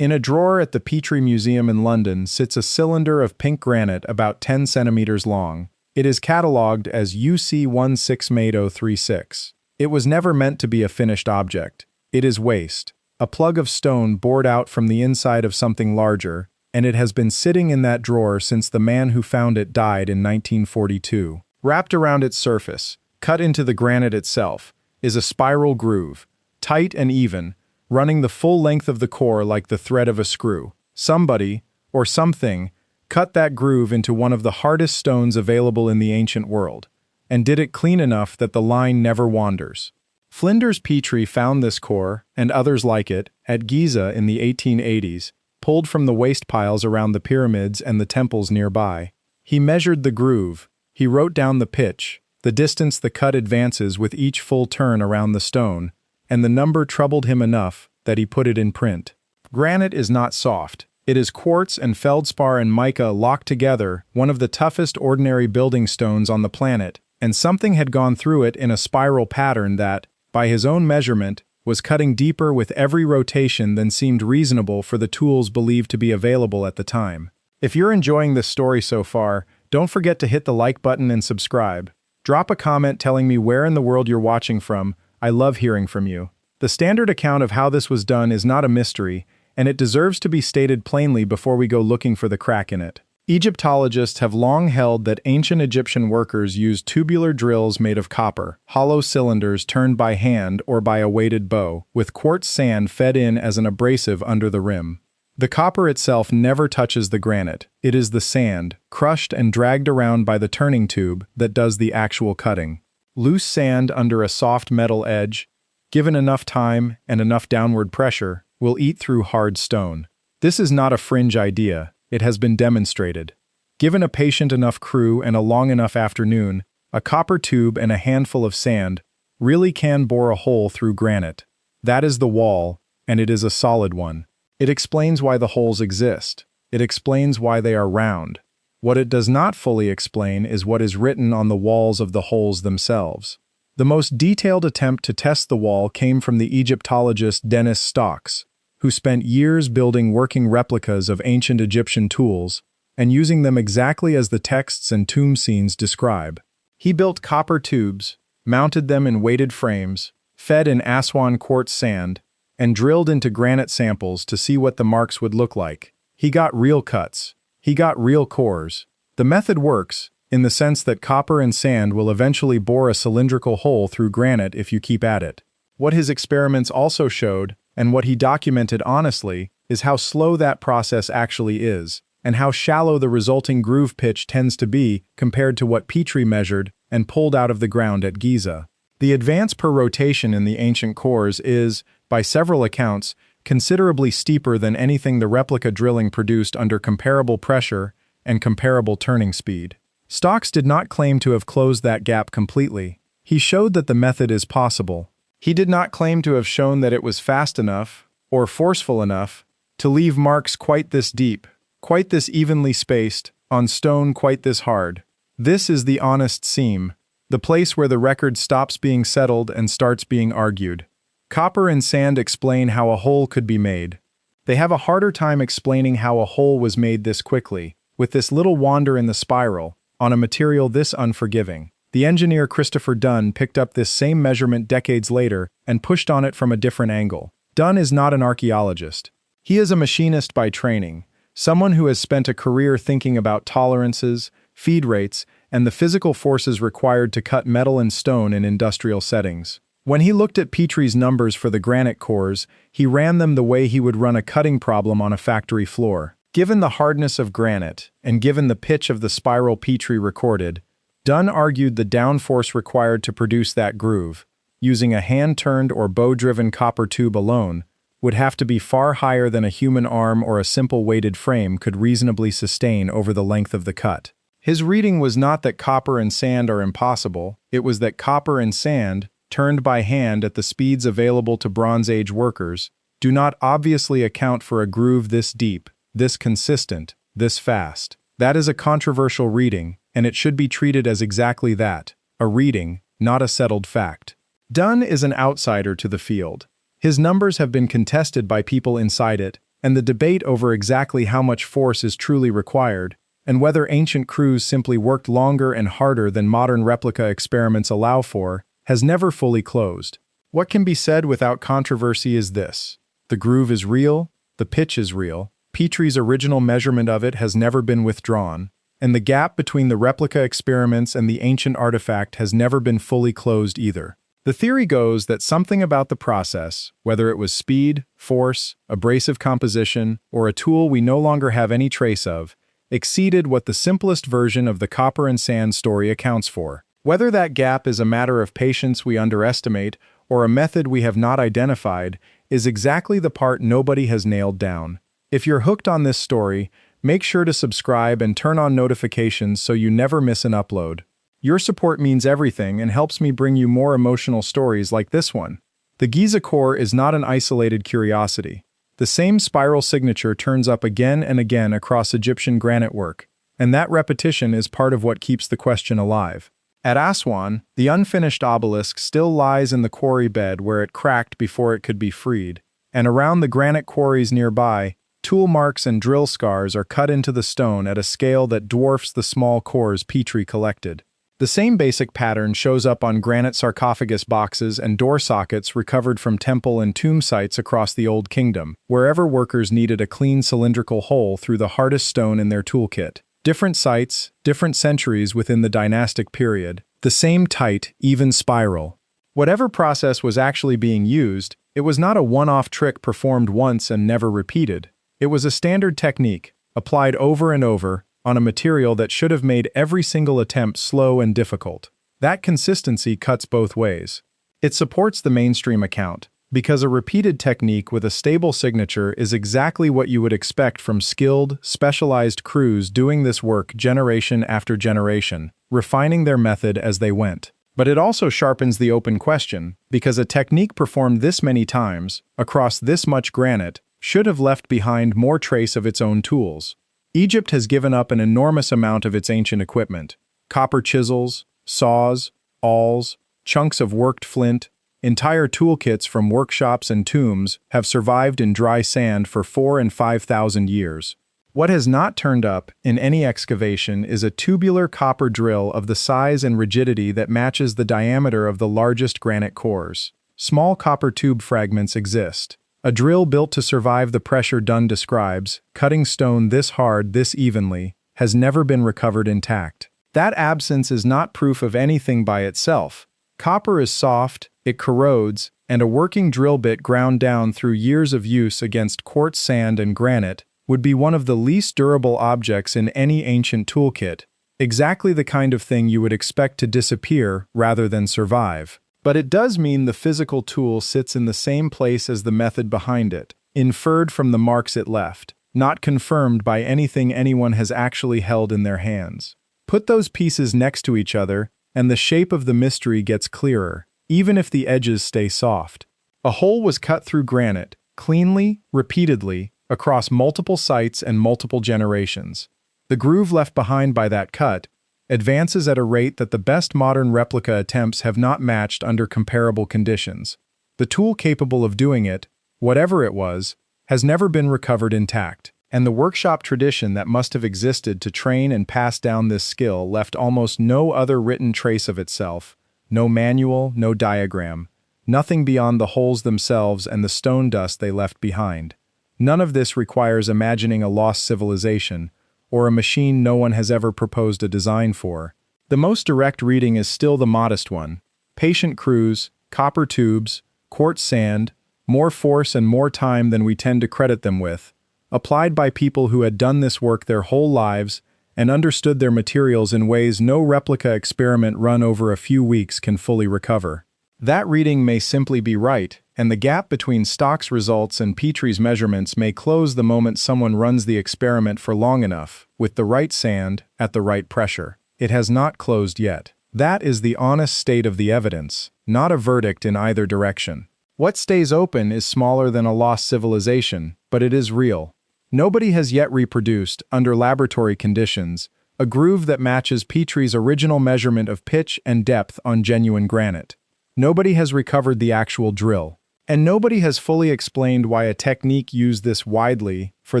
In a drawer at the Petrie Museum in London sits a cylinder of pink granite about 10 centimeters long. It is catalogued as UC168036. It was never meant to be a finished object. It is waste, a plug of stone bored out from the inside of something larger, and it has been sitting in that drawer since the man who found it died in 1942. Wrapped around its surface, cut into the granite itself, is a spiral groove, tight and even, running the full length of the core like the thread of a screw. Somebody, or something, cut that groove into one of the hardest stones available in the ancient world, and did it clean enough that the line never wanders. Flinders Petrie found this core, and others like it, at Giza in the 1880s, pulled from the waste piles around the pyramids and the temples nearby. He measured the groove, he wrote down the pitch, the distance the cut advances with each full turn around the stone, and the number troubled him enough that he put it in print. Granite is not soft. It is quartz and feldspar and mica locked together, one of the toughest ordinary building stones on the planet, and something had gone through it in a spiral pattern that, by his own measurement, was cutting deeper with every rotation than seemed reasonable for the tools believed to be available at the time. If you're enjoying this story so far, don't forget to hit the like button and subscribe. Drop a comment telling me where in the world you're watching from. I love hearing from you. The standard account of how this was done is not a mystery, and it deserves to be stated plainly before we go looking for the crack in it. Egyptologists have long held that ancient Egyptian workers used tubular drills made of copper, hollow cylinders turned by hand or by a weighted bow, with quartz sand fed in as an abrasive under the rim. The copper itself never touches the granite. It is the sand, crushed and dragged around by the turning tube, that does the actual cutting. Loose sand under a soft metal edge, given enough time and enough downward pressure, will eat through hard stone. This is not a fringe idea. It has been demonstrated. Given a patient enough crew and a long enough afternoon, a copper tube and a handful of sand really can bore a hole through granite. That is the wall, and it is a solid one. It explains why the holes exist. It explains why they are round. What it does not fully explain is what is written on the walls of the holes themselves. The most detailed attempt to test the wall came from the Egyptologist Dennis Stocks, who spent years building working replicas of ancient Egyptian tools and using them exactly as the texts and tomb scenes describe. He built copper tubes, mounted them in weighted frames, fed in Aswan quartz sand, and drilled into granite samples to see what the marks would look like. He got real cuts. He got real cores. The method works, in the sense that copper and sand will eventually bore a cylindrical hole through granite if you keep at it. What his experiments also showed, and what he documented honestly, is how slow that process actually is, and how shallow the resulting groove pitch tends to be compared to what Petrie measured and pulled out of the ground at Giza. The advance per rotation in the ancient cores is, by several accounts, considerably steeper than anything the replica drilling produced under comparable pressure and comparable turning speed. Stocks did not claim to have closed that gap completely. He showed that the method is possible. He did not claim to have shown that it was fast enough, or forceful enough, to leave marks quite this deep, quite this evenly spaced, on stone quite this hard. This is the honest seam, the place where the record stops being settled and starts being argued. Copper and sand explain how a hole could be made. They have a harder time explaining how a hole was made this quickly, with this little wander in the spiral, on a material this unforgiving. The engineer Christopher Dunn picked up this same measurement decades later and pushed on it from a different angle. Dunn is not an archaeologist. He is a machinist by training, someone who has spent a career thinking about tolerances, feed rates, and the physical forces required to cut metal and stone in industrial settings. When he looked at Petrie's numbers for the granite cores, he ran them the way he would run a cutting problem on a factory floor. Given the hardness of granite, and given the pitch of the spiral Petrie recorded, Dunn argued the downforce required to produce that groove, using a hand-turned or bow-driven copper tube alone, would have to be far higher than a human arm or a simple weighted frame could reasonably sustain over the length of the cut. His reading was not that copper and sand are impossible, it was that copper and sand, turned by hand at the speeds available to Bronze Age workers, do not obviously account for a groove this deep, this consistent, this fast. That is a controversial reading, and it should be treated as exactly that, a reading, not a settled fact. Dunn is an outsider to the field. His numbers have been contested by people inside it, and the debate over exactly how much force is truly required, and whether ancient crews simply worked longer and harder than modern replica experiments allow for, has never fully closed. What can be said without controversy is this: the groove is real, the pitch is real, Petrie's original measurement of it has never been withdrawn, and the gap between the replica experiments and the ancient artifact has never been fully closed either. The theory goes that something about the process, whether it was speed, force, abrasive composition, or a tool we no longer have any trace of, exceeded what the simplest version of the copper and sand story accounts for. Whether that gap is a matter of patience we underestimate or a method we have not identified is exactly the part nobody has nailed down. If you're hooked on this story, make sure to subscribe and turn on notifications so you never miss an upload. Your support means everything and helps me bring you more emotional stories like this one. The Giza core is not an isolated curiosity. The same spiral signature turns up again and again across Egyptian granite work, and that repetition is part of what keeps the question alive. At Aswan, the unfinished obelisk still lies in the quarry bed where it cracked before it could be freed, and around the granite quarries nearby, tool marks and drill scars are cut into the stone at a scale that dwarfs the small cores Petrie collected. The same basic pattern shows up on granite sarcophagus boxes and door sockets recovered from temple and tomb sites across the Old Kingdom, wherever workers needed a clean cylindrical hole through the hardest stone in their toolkit. Different sites, different centuries within the dynastic period, the same tight, even spiral. Whatever process was actually being used, it was not a one-off trick performed once and never repeated. It was a standard technique, applied over and over, on a material that should have made every single attempt slow and difficult. That consistency cuts both ways. It supports the mainstream account, because a repeated technique with a stable signature is exactly what you would expect from skilled, specialized crews doing this work generation after generation, refining their method as they went. But it also sharpens the open question, because a technique performed this many times, across this much granite, should have left behind more trace of its own tools. Egypt has given up an enormous amount of its ancient equipment. Copper chisels, saws, awls, chunks of worked flint, entire toolkits from workshops and tombs have survived in dry sand for 4,000 and 5,000 years. What has not turned up in any excavation is a tubular copper drill of the size and rigidity that matches the diameter of the largest granite cores. Small copper tube fragments exist. A drill built to survive the pressure Dunn describes, cutting stone this hard this evenly, has never been recovered intact. That absence is not proof of anything by itself. Copper is soft, it corrodes, and a working drill bit ground down through years of use against quartz sand and granite would be one of the least durable objects in any ancient toolkit, exactly the kind of thing you would expect to disappear rather than survive. But it does mean the physical tool sits in the same place as the method behind it, inferred from the marks it left, not confirmed by anything anyone has actually held in their hands. Put those pieces next to each other, and the shape of the mystery gets clearer, even if the edges stay soft. A hole was cut through granite, cleanly, repeatedly, across multiple sites and multiple generations. The groove left behind by that cut advances at a rate that the best modern replica attempts have not matched under comparable conditions. The tool capable of doing it, whatever it was, has never been recovered intact, and the workshop tradition that must have existed to train and pass down this skill left almost no other written trace of itself, no manual, no diagram, nothing beyond the holes themselves and the stone dust they left behind. None of this requires imagining a lost civilization, or a machine no one has ever proposed a design for. The most direct reading is still the modest one. Patient crews, copper tubes, quartz sand, more force and more time than we tend to credit them with, applied by people who had done this work their whole lives and understood their materials in ways no replica experiment run over a few weeks can fully recover. That reading may simply be right, and the gap between Stock's results and Petrie's measurements may close the moment someone runs the experiment for long enough, with the right sand, at the right pressure. It has not closed yet. That is the honest state of the evidence, not a verdict in either direction. What stays open is smaller than a lost civilization, but it is real. Nobody has yet reproduced, under laboratory conditions, a groove that matches Petrie's original measurement of pitch and depth on genuine granite. Nobody has recovered the actual drill. And nobody has fully explained why a technique used this widely, for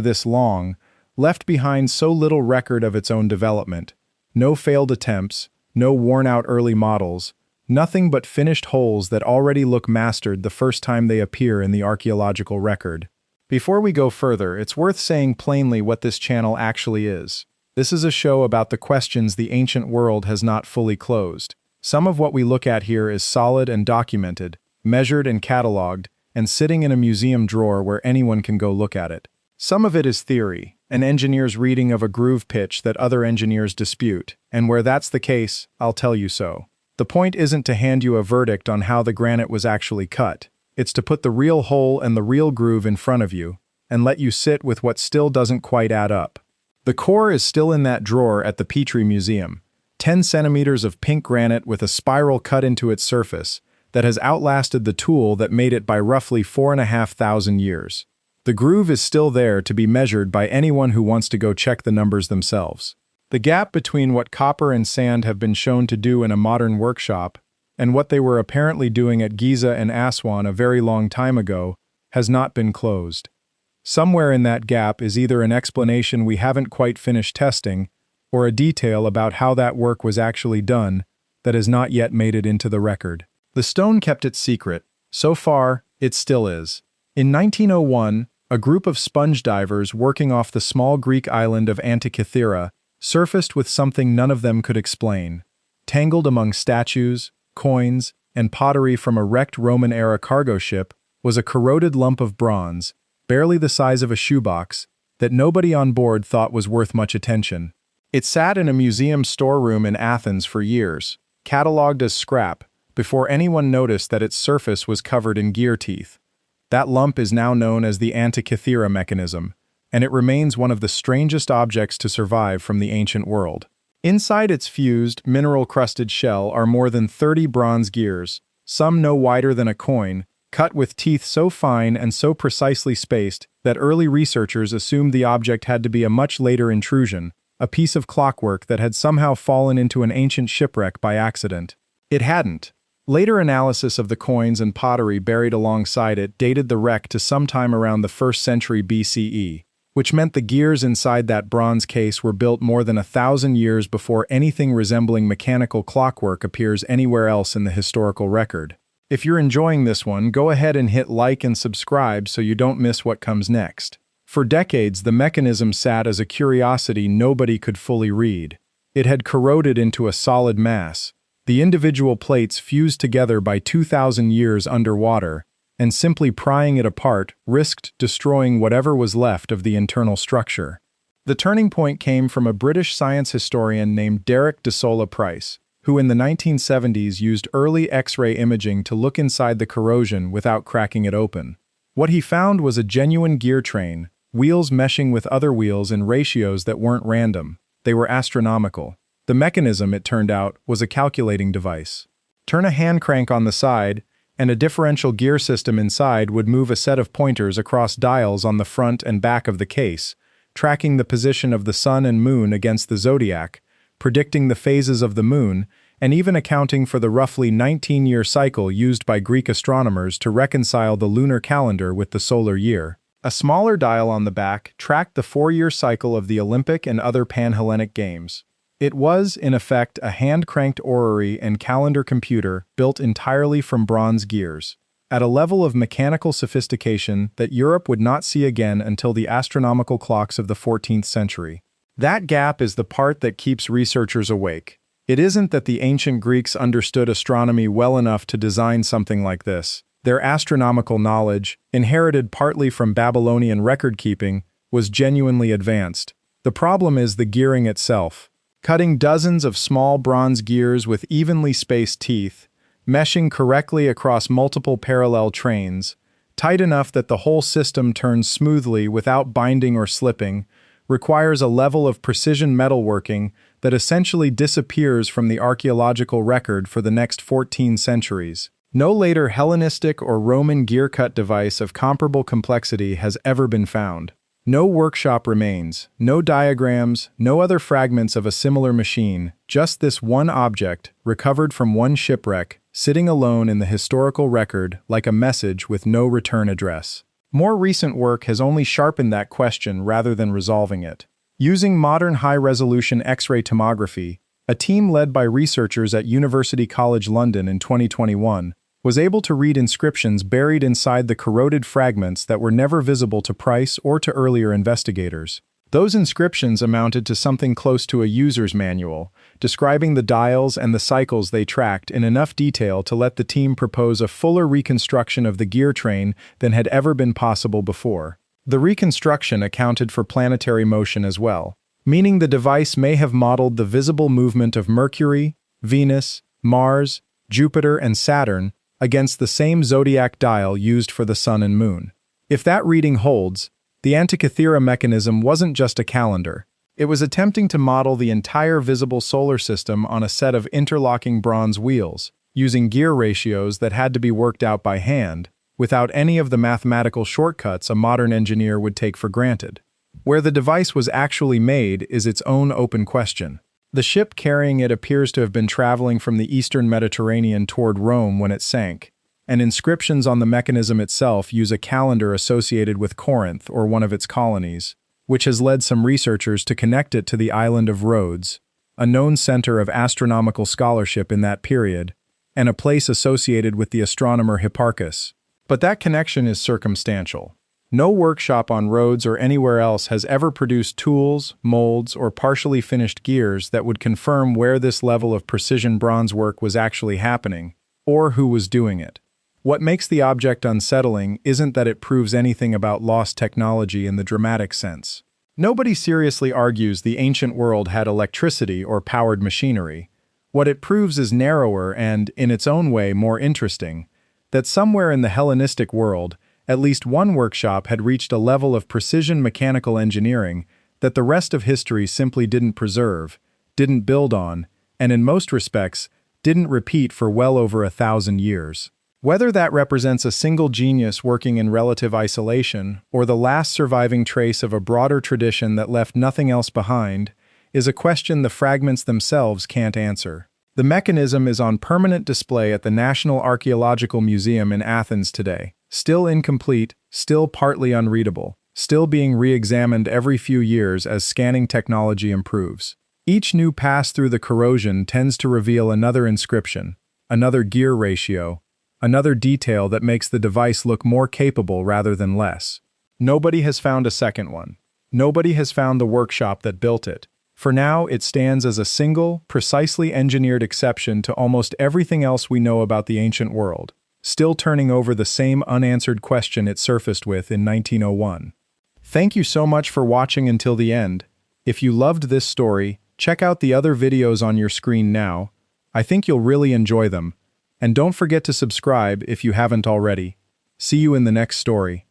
this long, left behind so little record of its own development. No failed attempts, no worn-out early models, nothing but finished holes that already look mastered the first time they appear in the archaeological record. Before we go further, it's worth saying plainly what this channel actually is. This is a show about the questions the ancient world has not fully closed. Some of what we look at here is solid and documented, measured and cataloged, and sitting in a museum drawer where anyone can go look at it. Some of it is theory, an engineer's reading of a groove pitch that other engineers dispute, and where that's the case, I'll tell you so. The point isn't to hand you a verdict on how the granite was actually cut. It's to put the real hole and the real groove in front of you, and let you sit with what still doesn't quite add up. The core is still in that drawer at the Petrie Museum, 10 centimeters of pink granite with a spiral cut into its surface that has outlasted the tool that made it by roughly 4,500 years. The groove is still there to be measured by anyone who wants to go check the numbers themselves. The gap between what copper and sand have been shown to do in a modern workshop and what they were apparently doing at Giza and Aswan a very long time ago has not been closed. Somewhere in that gap is either an explanation we haven't quite finished testing or a detail about how that work was actually done that has not yet made it into the record. The stone kept its secret. So far, it still is. In 1901, a group of sponge divers working off the small Greek island of Antikythera surfaced with something none of them could explain. Tangled among statues, coins, and pottery from a wrecked Roman-era cargo ship was a corroded lump of bronze, barely the size of a shoebox, that nobody on board thought was worth much attention. It sat in a museum storeroom in Athens for years, catalogued as scrap, before anyone noticed that its surface was covered in gear teeth. That lump is now known as the Antikythera mechanism, and it remains one of the strangest objects to survive from the ancient world. Inside its fused, mineral-crusted shell are more than 30 bronze gears, some no wider than a coin, cut with teeth so fine and so precisely spaced that early researchers assumed the object had to be a much later intrusion, a piece of clockwork that had somehow fallen into an ancient shipwreck by accident. It hadn't. Later analysis of the coins and pottery buried alongside it dated the wreck to sometime around the 1st century BCE, which meant the gears inside that bronze case were built more than 1,000 years before anything resembling mechanical clockwork appears anywhere else in the historical record. If you're enjoying this one, go ahead and hit like and subscribe so you don't miss what comes next. For decades, the mechanism sat as a curiosity nobody could fully read. It had corroded into a solid mass, the individual plates fused together by 2,000 years underwater, and simply prying it apart risked destroying whatever was left of the internal structure. The turning point came from a British science historian named Derek de Solla Price, who in the 1970s used early X-ray imaging to look inside the corrosion without cracking it open. What he found was a genuine gear train, wheels meshing with other wheels in ratios that weren't random. They were astronomical. The mechanism, it turned out, was a calculating device. Turn a hand crank on the side, and a differential gear system inside would move a set of pointers across dials on the front and back of the case, tracking the position of the sun and moon against the zodiac, predicting the phases of the moon, and even accounting for the roughly 19-year cycle used by Greek astronomers to reconcile the lunar calendar with the solar year. A smaller dial on the back tracked the 4-year cycle of the Olympic and other Pan-Hellenic Games. It was, in effect, a hand-cranked orrery and calendar computer built entirely from bronze gears, at a level of mechanical sophistication that Europe would not see again until the astronomical clocks of the 14th century. That gap is the part that keeps researchers awake. It isn't that the ancient Greeks understood astronomy well enough to design something like this. Their astronomical knowledge, inherited partly from Babylonian record-keeping, was genuinely advanced. The problem is the gearing itself. Cutting dozens of small bronze gears with evenly spaced teeth, meshing correctly across multiple parallel trains, tight enough that the whole system turns smoothly without binding or slipping, requires a level of precision metalworking that essentially disappears from the archaeological record for the next 14 centuries. No later Hellenistic or Roman gear cut device of comparable complexity has ever been found. No workshop remains, no diagrams, no other fragments of a similar machine, just this one object, recovered from one shipwreck, sitting alone in the historical record like a message with no return address. More recent work has only sharpened that question rather than resolving it. Using modern high-resolution X-ray tomography, a team led by researchers at University College London in 2021 was able to read inscriptions buried inside the corroded fragments that were never visible to Price or to earlier investigators. Those inscriptions amounted to something close to a user's manual, describing the dials and the cycles they tracked in enough detail to let the team propose a fuller reconstruction of the gear train than had ever been possible before. The reconstruction accounted for planetary motion as well, meaning the device may have modeled the visible movement of Mercury, Venus, Mars, Jupiter, and Saturn against the same zodiac dial used for the Sun and Moon. If that reading holds, the Antikythera mechanism wasn't just a calendar. It was attempting to model the entire visible solar system on a set of interlocking bronze wheels, using gear ratios that had to be worked out by hand, without any of the mathematical shortcuts a modern engineer would take for granted. Where the device was actually made is its own open question. The ship carrying it appears to have been traveling from the eastern Mediterranean toward Rome when it sank, and inscriptions on the mechanism itself use a calendar associated with Corinth or one of its colonies, which has led some researchers to connect it to the island of Rhodes, a known center of astronomical scholarship in that period, and a place associated with the astronomer Hipparchus. But that connection is circumstantial. No workshop on Rhodes or anywhere else has ever produced tools, molds, or partially finished gears that would confirm where this level of precision bronze work was actually happening, or who was doing it. What makes the object unsettling isn't that it proves anything about lost technology in the dramatic sense. Nobody seriously argues the ancient world had electricity or powered machinery. What it proves is narrower and, in its own way, more interesting, that somewhere in the Hellenistic world, at least one workshop had reached a level of precision mechanical engineering that the rest of history simply didn't preserve, didn't build on, and in most respects, didn't repeat for well over 1,000 years. Whether that represents a single genius working in relative isolation or the last surviving trace of a broader tradition that left nothing else behind is a question the fragments themselves can't answer. The mechanism is on permanent display at the National Archaeological Museum in Athens today. Still incomplete, still partly unreadable, still being re-examined every few years as scanning technology improves. Each new pass through the corrosion tends to reveal another inscription, another gear ratio, another detail that makes the device look more capable rather than less. Nobody has found a second one. Nobody has found the workshop that built it. For now, it stands as a single, precisely engineered exception to almost everything else we know about the ancient world, still turning over the same unanswered question it surfaced with in 1901. Thank you so much for watching until the end. If you loved this story, check out the other videos on your screen now. I think you'll really enjoy them. And don't forget to subscribe if you haven't already. See you in the next story.